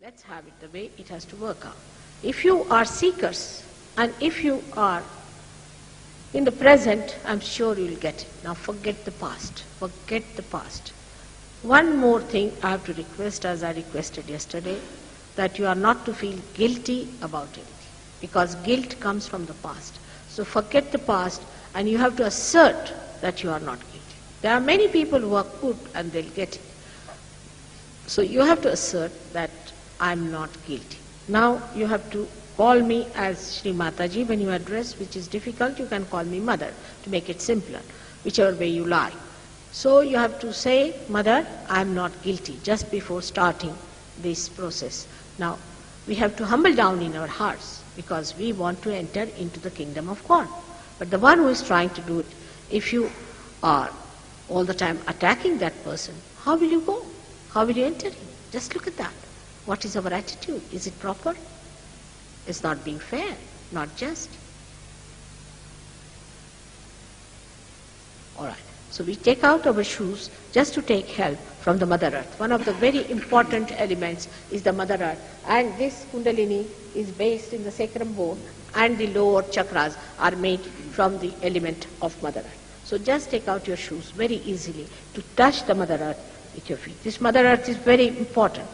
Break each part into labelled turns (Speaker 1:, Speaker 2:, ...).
Speaker 1: Let's have it the way it has to work out. If you are seekers and if you are in the present, I'm sure you'll get it. Now forget the past. Forget the past. One more thing I have to request, as I requested yesterday, that you are not to feel guilty about anything, because guilt comes from the past. So forget the past and you have to assert that you are not guilty. There are many people who are good and they'll get it. So you have to assert that I'm not guilty. Now you have to call me as Shri Mataji when you address, which is difficult. You can call me Mother to make it simpler, whichever way you like. So you have to say, Mother, I'm not guilty, just before starting this process. Now we have to humble down in our hearts because we want to enter into the kingdom of God. But the one who is trying to do it, if you are all the time attacking that person, how will you go? How will you enter in? Just look at that. What is our attitude? Is it proper? It's not being fair, not just. All right. So we take out our shoes just to take help from the Mother Earth. One of the very important elements is the Mother Earth. And this Kundalini is based in the sacrum bone, and the lower chakras are made from the element of Mother Earth. So just take out your shoes very easily to touch the Mother Earth with your feet. This Mother Earth is very important.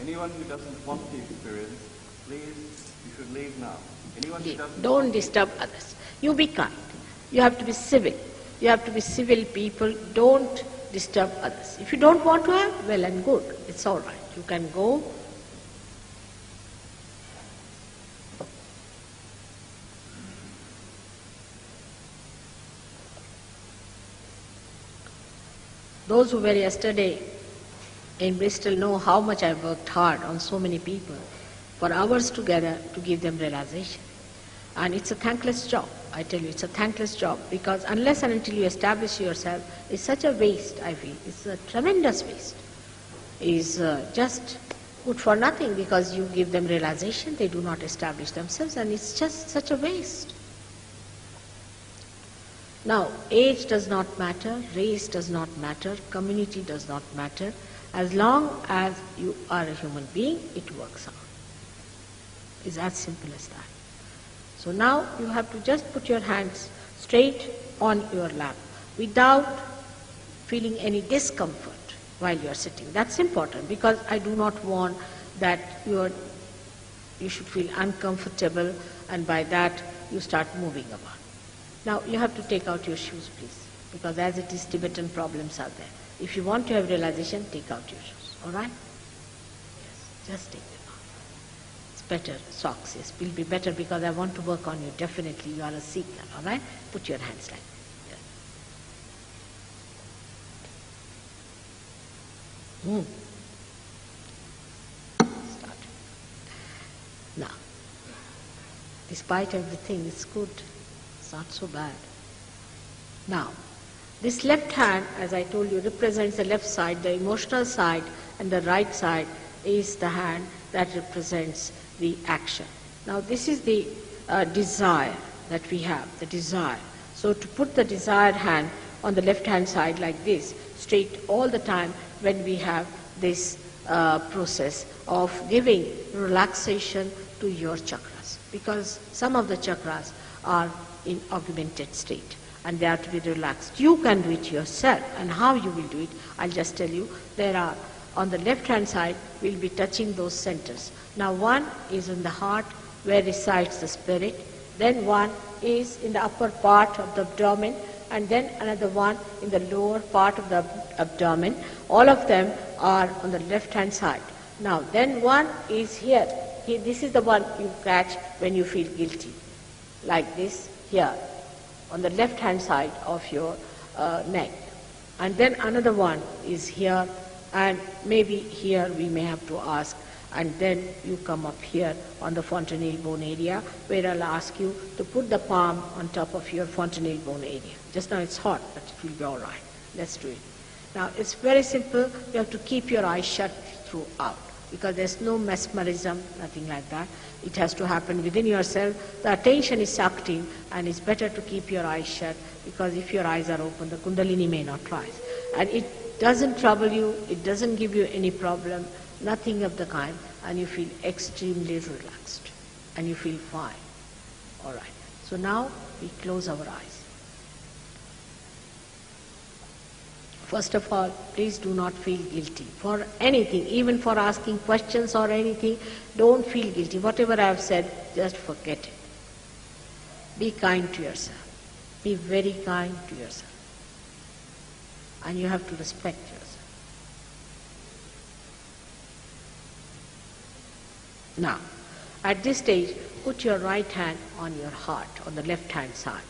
Speaker 2: Anyone who doesn't want the experience, please, you should leave now. Anyone who doesn't
Speaker 1: Don't disturb others. You be kind. You have to be civil. You have to be civil people. Don't disturb others. If you don't want to have, well and good. It's all right. You can go. Those who were yesterday in Bristol know how much I worked hard on so many people for hours together to give them realization. And it's a thankless job. I tell you, it's a thankless job because unless and until you establish yourself, it's such a waste, I feel. It's a tremendous waste. It's just good for nothing because you give them realization, they do not establish themselves, and it's just such a waste. Now, age does not matter, race does not matter, community does not matter. As long as you are a human being, it works out. It's as simple as that. So now you have to just put your hands straight on your lap without feeling any discomfort while you are sitting. That's important because I do not want that you should feel uncomfortable and by that you start moving about. Now you have to take out your shoes, please, because as it is, Tibetan problems are there. If you want to have realization, take out your shoes, all right? Yes, just take them out. It's better, socks, yes, will be better because I want to work on you, definitely. You are a seeker, all right? Put your hands like that. Yes. Start. Now, despite everything, it's good. It's not so bad. Now, this left hand, as I told you, represents the left side, the emotional side, and the right side is the hand that represents the action. Now this is the desire that we have, the desire. So to put the desired hand on the left hand side like this, straight all the time when we have this process of giving relaxation to your chakras. Because some of the chakras are in augmented state and they are to be relaxed. You can do it yourself, and how you will do it, I'll just tell you. There are, on the left hand side, we'll be touching those centers. Now one is in the heart where resides the spirit, then one is in the upper part of the abdomen, and then another one in the lower part of the abdomen. All of them are on the left hand side. Now then one is here. This is the one you catch when you feel guilty, like this here, on the left hand side of your neck. And then another one is here, and maybe here we may have to ask, and then you come up here on the fontanel bone area where I'll ask you to put the palm on top of your fontanel bone area. Just now it's hot, but it will be all right. Let's do it. Now it's very simple. You have to keep your eyes shut throughout because there's no mesmerism, nothing like that. It has to happen within yourself. The attention is sucked in, and it's better to keep your eyes shut because if your eyes are open, the Kundalini may not rise. And doesn't trouble you, it doesn't give you any problem, nothing of the kind, and you feel extremely relaxed and you feel fine. All right. So now we close our eyes. First of all, please do not feel guilty for anything, even for asking questions or anything. Don't feel guilty. Whatever I have said, just forget it. Be kind to yourself. Be very kind to yourself. And you have to respect yourself. Now, at this stage, put your right hand on your heart, on the left hand side.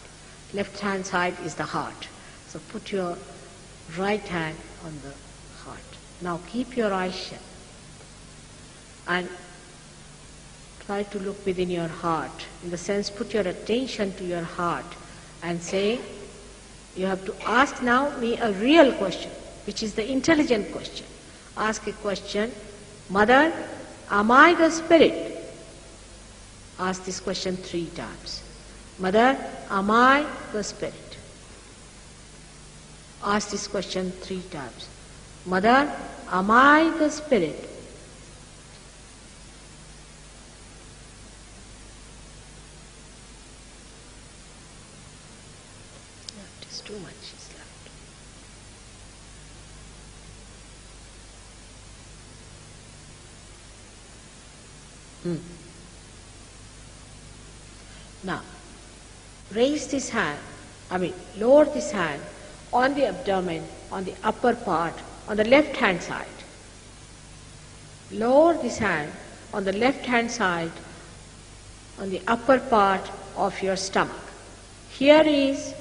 Speaker 1: Left hand side is the heart. So put your right hand on the heart. Now keep your eyes shut and try to look within your heart. In the sense, put your attention to your heart and say, you have to ask now me a real question, which is the intelligent question. Ask a question, Mother, am I the spirit? Ask this question 3 times. Mother, am I the spirit? Ask this question 3 times. Mother, am I the spirit? No, it is too much is left. Now, raise this hand, lower this hand on the abdomen, on the upper part, on the left hand side. Lower this hand on the left hand side, on the upper part of your stomach. Here is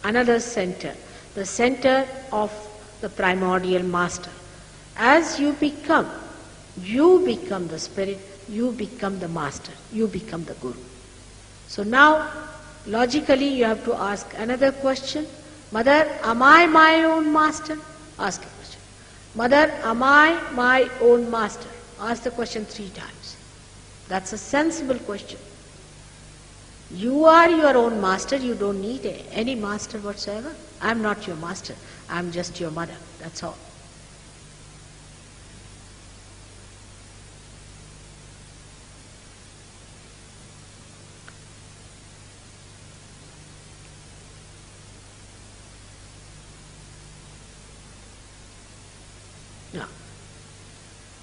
Speaker 1: another center, the center of the primordial master. As you become the spirit, you become the master, you become the guru. So now, logically, you have to ask another question. Mother, am I my own master? Ask a question. Mother, am I my own master? Ask the question 3 times. That's a sensible question. You are your own master. You don't need any master whatsoever. I'm not your master. I'm just your mother. That's all. Now,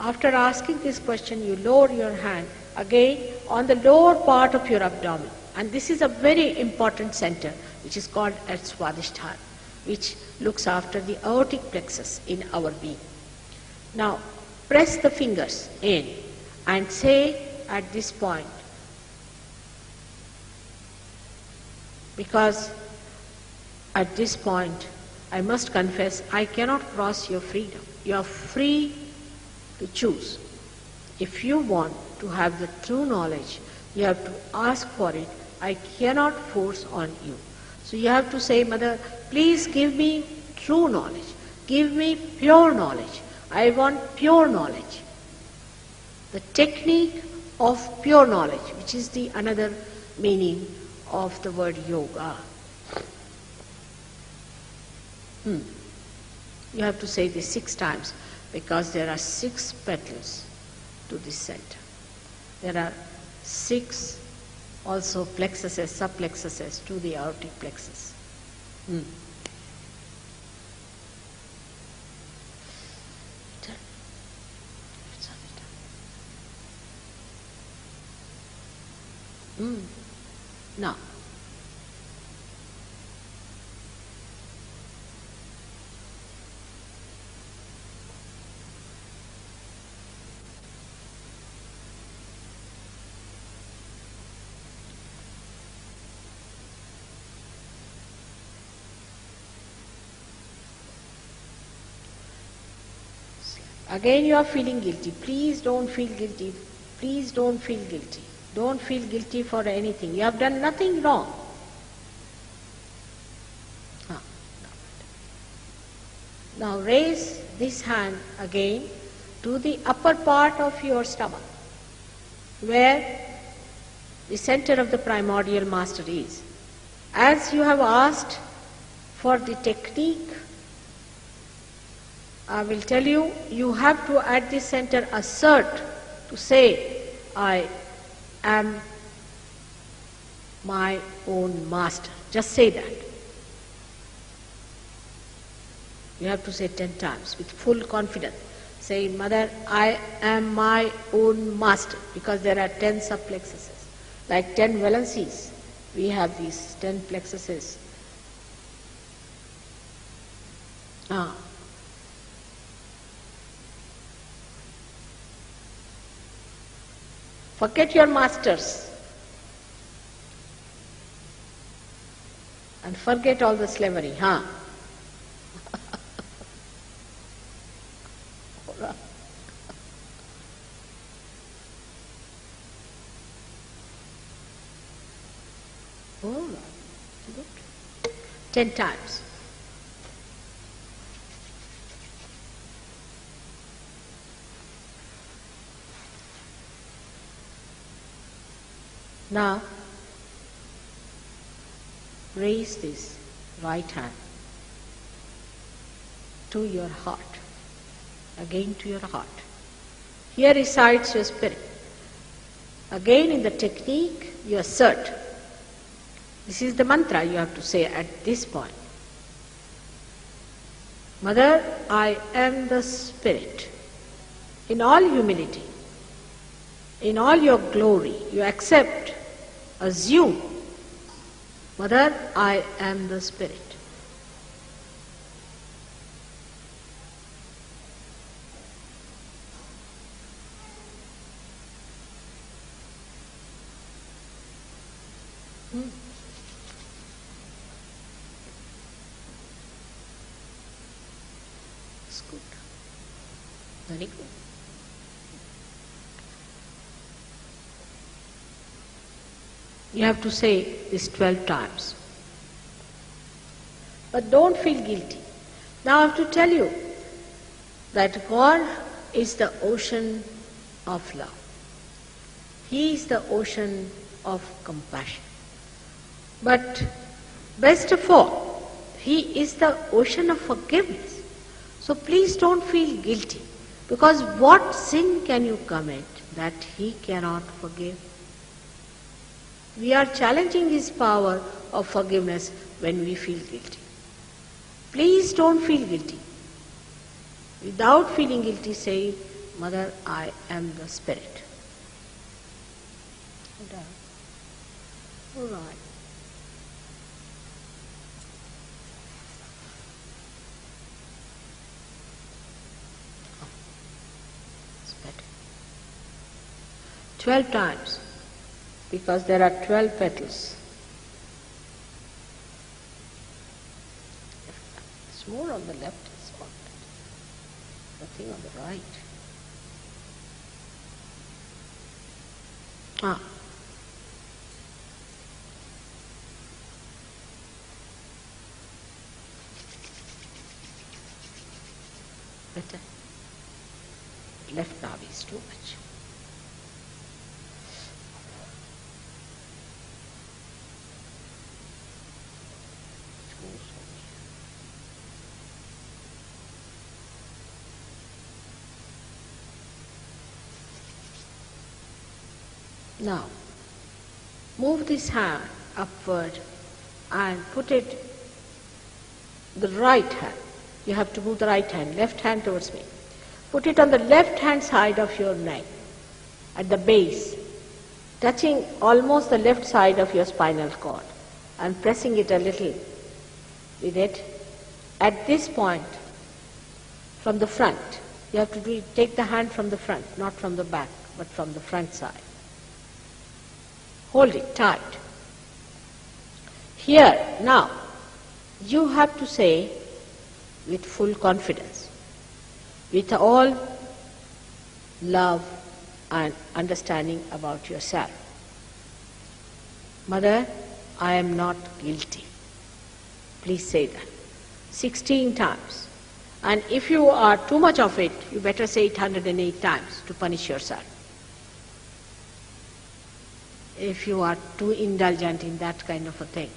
Speaker 1: after asking this question, you lower your hand again on the lower part of your abdomen. And this is a very important center, which is called as Swadhisthana, which looks after the aortic plexus in our being. Now, press the fingers in and say at this point, because at this point, I must confess, I cannot cross your freedom. You are free to choose. If you want to have the true knowledge, you have to ask for it. I cannot force on you. So you have to say, Mother, please give me true knowledge. Give me pure knowledge. I want pure knowledge. The technique of pure knowledge, which is the another meaning of the word yoga. You have to say this 6 times because there are 6 petals to this center. There are 6 also plexuses, subplexuses to the aortic plexus. Now, again you are feeling guilty. Please don't feel guilty. Please don't feel guilty. Don't feel guilty for anything. You have done nothing wrong. Now raise this hand again to the upper part of your stomach, where the center of the primordial master is. As you have asked for the technique I will tell you, you have to at this center assert to say, I am my own master. Just say that. You have to say 10 times with full confidence. Say, Mother, I am my own master, because there are 10 subplexuses. Like 10 valencies, we have these 10 plexuses. Forget your masters and forget all the slavery, huh? All right, good. 10 times. Now, raise this right hand to your heart, again to your heart. Here resides your spirit. Again in the technique, you assert. This is the mantra you have to say at this point. Mother, I am the spirit. In all humility, in all your glory, you accept, assume, Mother, I am the spirit. It's good. Very good. You have to say this 12 times. But don't feel guilty. Now I have to tell you that God is the ocean of love. He is the ocean of compassion. But best of all, He is the ocean of forgiveness. So please don't feel guilty, because what sin can you commit that He cannot forgive? We are challenging His power of forgiveness when we feel guilty. Please don't feel guilty. Without feeling guilty, say, Mother, I am the spirit. All right. It's better. 12 times, because there are 12 petals. It's more on the left, it's not. Nothing on the right. Better. Left navi is too much. Now, move this hand upward and put it, the right hand. You have to move the right hand, left hand towards me. Put it on the left hand side of your neck, at the base, touching almost the left side of your spinal cord and pressing it a little with it. At this point, from the front, you have to take the hand from the front, not from the back, but from the front side. Hold it tight. Here, now, you have to say with full confidence, with all love and understanding about yourself. Mother, I am not guilty. Please say that 16 times. And if you are too much of it, you better say it 108 times to punish yourself. If you are too indulgent in that kind of a thing.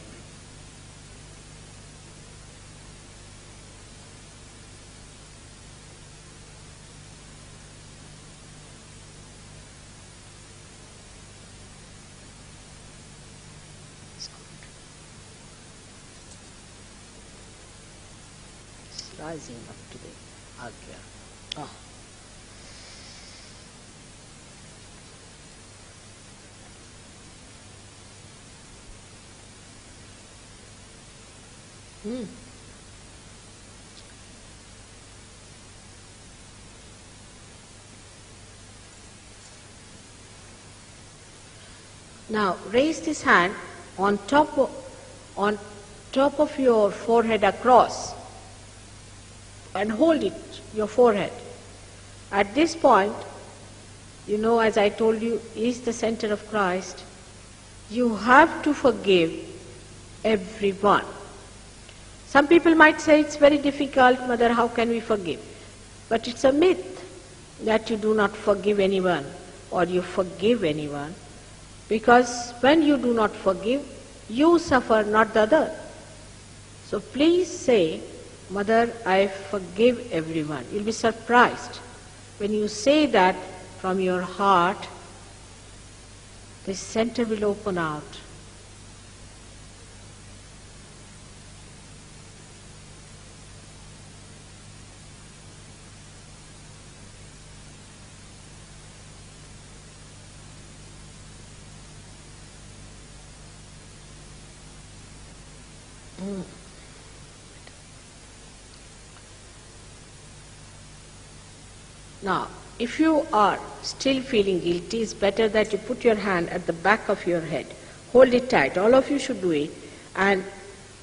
Speaker 1: rising up to the Agya. Oh. Now raise this hand on top of your forehead across and hold it, your forehead. At this point, you know, as I told you, is the center of Christ. You have to forgive everyone. Some people might say it's very difficult, Mother, how can we forgive? But it's a myth that you do not forgive anyone or you forgive anyone, because when you do not forgive, you suffer, not the other. So please say, Mother, I forgive everyone. You'll be surprised. When you say that from your heart, this center will open out. Now, if you are still feeling guilty, it's better that you put your hand at the back of your head. Hold it tight. All of you should do it. And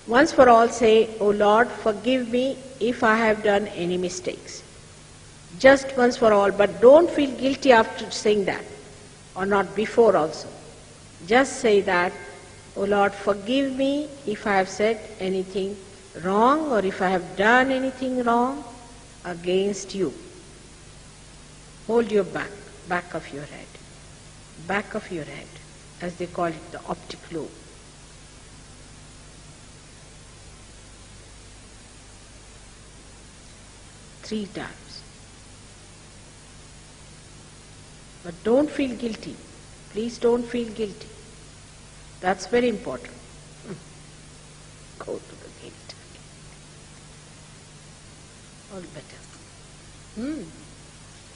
Speaker 1: once for all say, Oh Lord, forgive me if I have done any mistakes. Just once for all, but don't feel guilty after saying that, or not before also. Just say that, Oh Lord, forgive me if I have said anything wrong or if I have done anything wrong against you. Hold your back of your head, as they call it, the optic lobe. Three times. But don't feel guilty. Please don't feel guilty. That's very important. Go to the guilt. All better.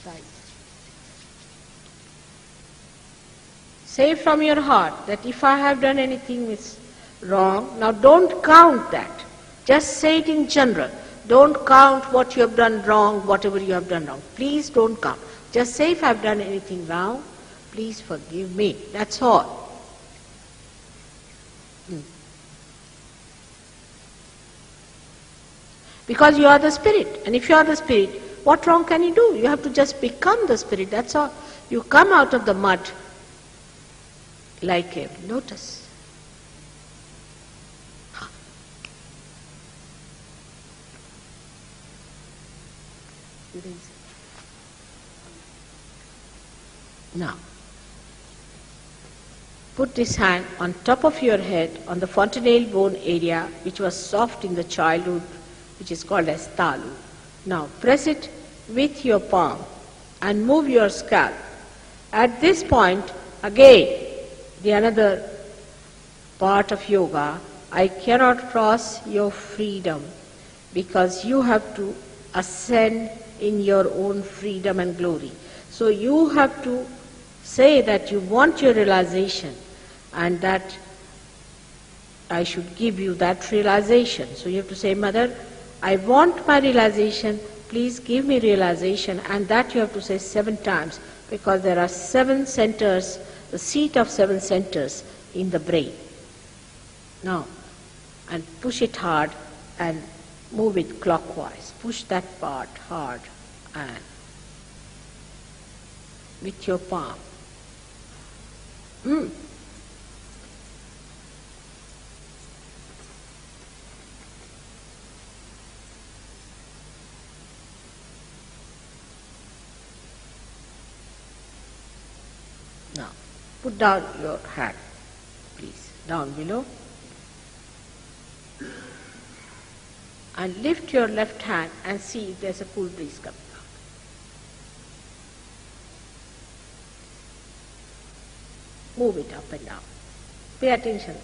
Speaker 1: Right. Say from your heart that if I have done anything wrong, now don't count that. Just say it in general. Don't count what you have done wrong, whatever you have done wrong. Please don't count. Just say if I have done anything wrong, please forgive me. That's all. Because you are the Spirit. And if you are the Spirit, what wrong can you do? You have to just become the Spirit. That's all. You come out of the mud like a lotus. Now, put this hand on top of your head on the fontanel bone area which was soft in the childhood, which is called as talu. Now press it with your palm and move your scalp. At this point, again, the another part of yoga, I cannot cross your freedom because you have to ascend in your own freedom and glory. So you have to say that you want your realization and that I should give you that realization. So you have to say, Mother, I want my realization, please give me realization, and that you have to say 7 times because there are 7 centers, the seat of 7 centers in the brain. Now, and push it hard and move it clockwise. Push that part hard and with your palm. Now, put down your hand, please, down below. And lift your left hand and see if there's a cool breeze coming out. Move it up and down. Pay attention there.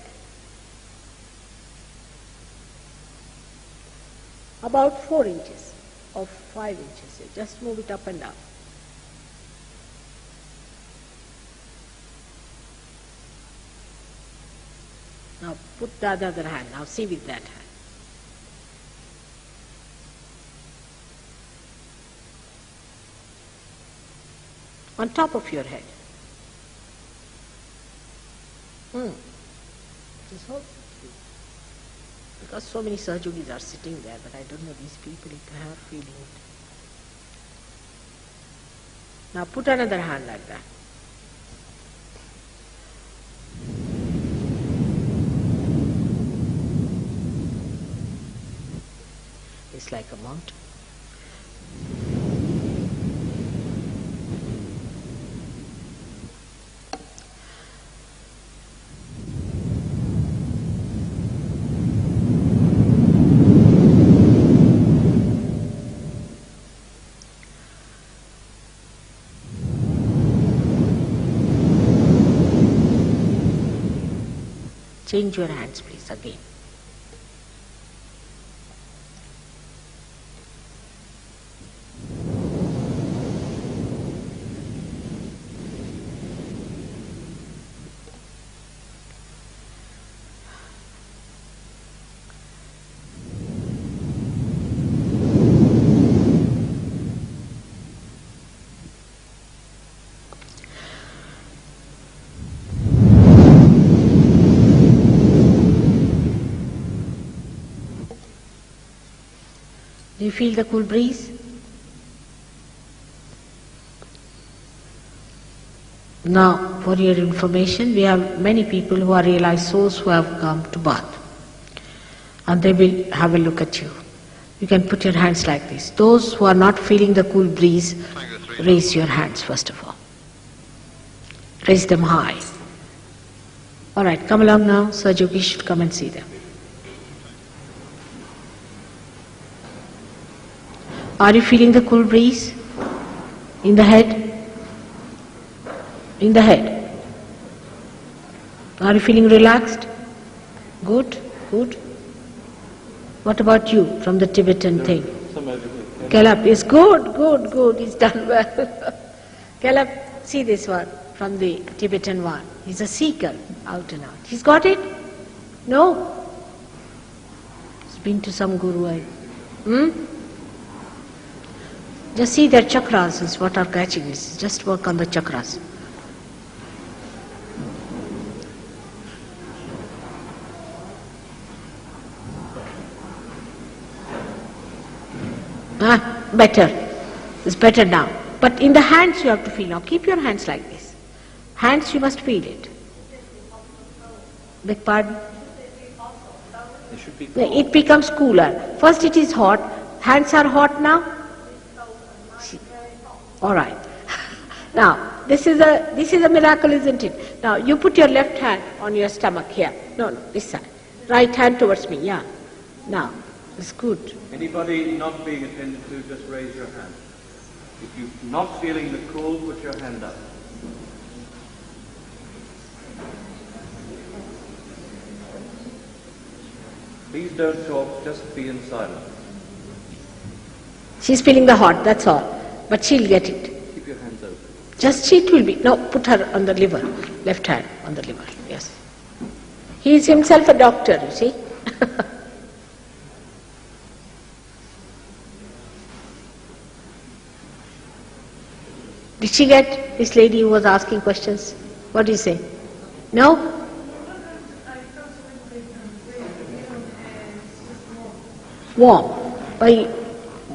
Speaker 1: about 4 inches or 5 inches. Just move it up and down. Now put the other hand. Now see with that hand. On top of your head. This whole, because so many Sahajogis are sitting there, but I don't know these people if they are feeling it. Now put another hand like that. It's like a mountain. Change your hands, please, again. Do you feel the cool breeze? Now, for your information, we have many people who are realized souls who have come to bath. And they will have a look at you. You can put your hands like this. Those who are not feeling the cool breeze, raise your hands first of all. Raise them high. All right, come along now. Sahajogis should come and see them. Are you feeling the cool breeze? In the head? In the head. Are you feeling relaxed? Good, good. What about you from the Tibetan thing? Kalap is good, good, good. He's done well. Kalap, see this one from the Tibetan one. He's a seeker, out and out. He's got it? No? He's been to some guru. Just see their chakras is what are catching this. Just work on the chakras. Better. It's better now. But in the hands you have to feel. Now keep your hands like this. Hands you must feel it. Beg pardon? It becomes cooler. First it is hot. Hands are hot now. All right. Now, this is a miracle, isn't it? Now, you put your left hand on your stomach here. No, this side. Right hand towards me, yeah. Now, it's good.
Speaker 2: Anybody not being attended to, just raise your hand. If you're not feeling the cold, put your hand up. Please don't talk, just be in silence.
Speaker 1: She's feeling the hot, that's all. But she'll get it.
Speaker 2: Keep your hands open.
Speaker 1: Just she will be. No, put her on the liver. Left hand on the liver, yes. He is himself a doctor, you see. Did she get this lady who was asking questions? What do you say? No? Warm.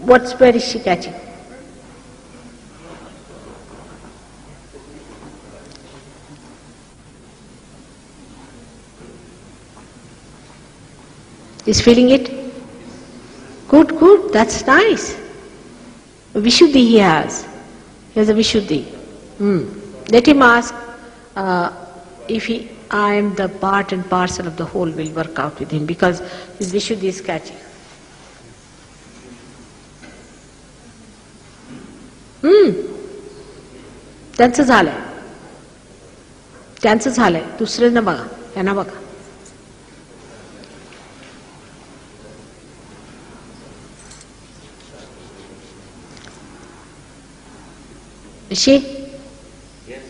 Speaker 1: Where is she catching? Is feeling it? Good, good, that's nice. A Vishuddhi he has. He has a Vishuddhi. Let him ask if I am the part and parcel of the whole, will work out with him, because his Vishuddhi is catching. त्यांचं झालंय. त्यांचं झालंय. दुसऱ्यांना बघा, यांना बघा. Is she?
Speaker 2: Yes.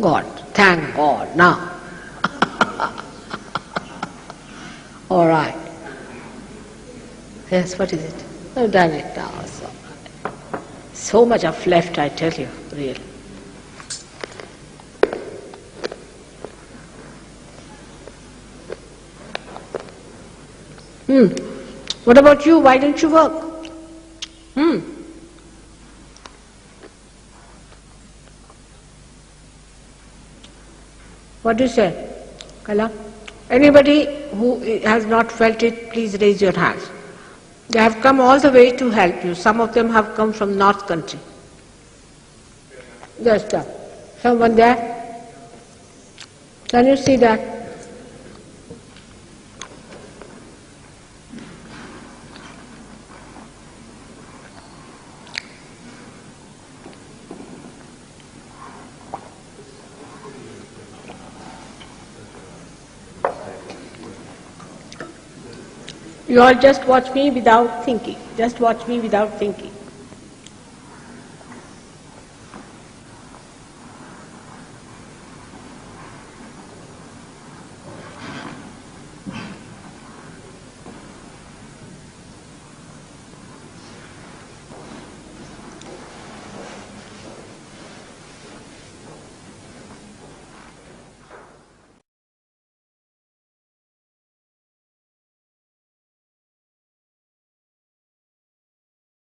Speaker 1: God, thank God, now. All right. Yes, what is it? I've done it now. So much of left, I tell you, really. What about you? Why don't you work? What do you say, Kala? Anybody who has not felt it, please raise your hands. They have come all the way to help you. Some of them have come from North Country. Just that. Someone there? Can you see that? You all just watch me without thinking. Just watch me without thinking.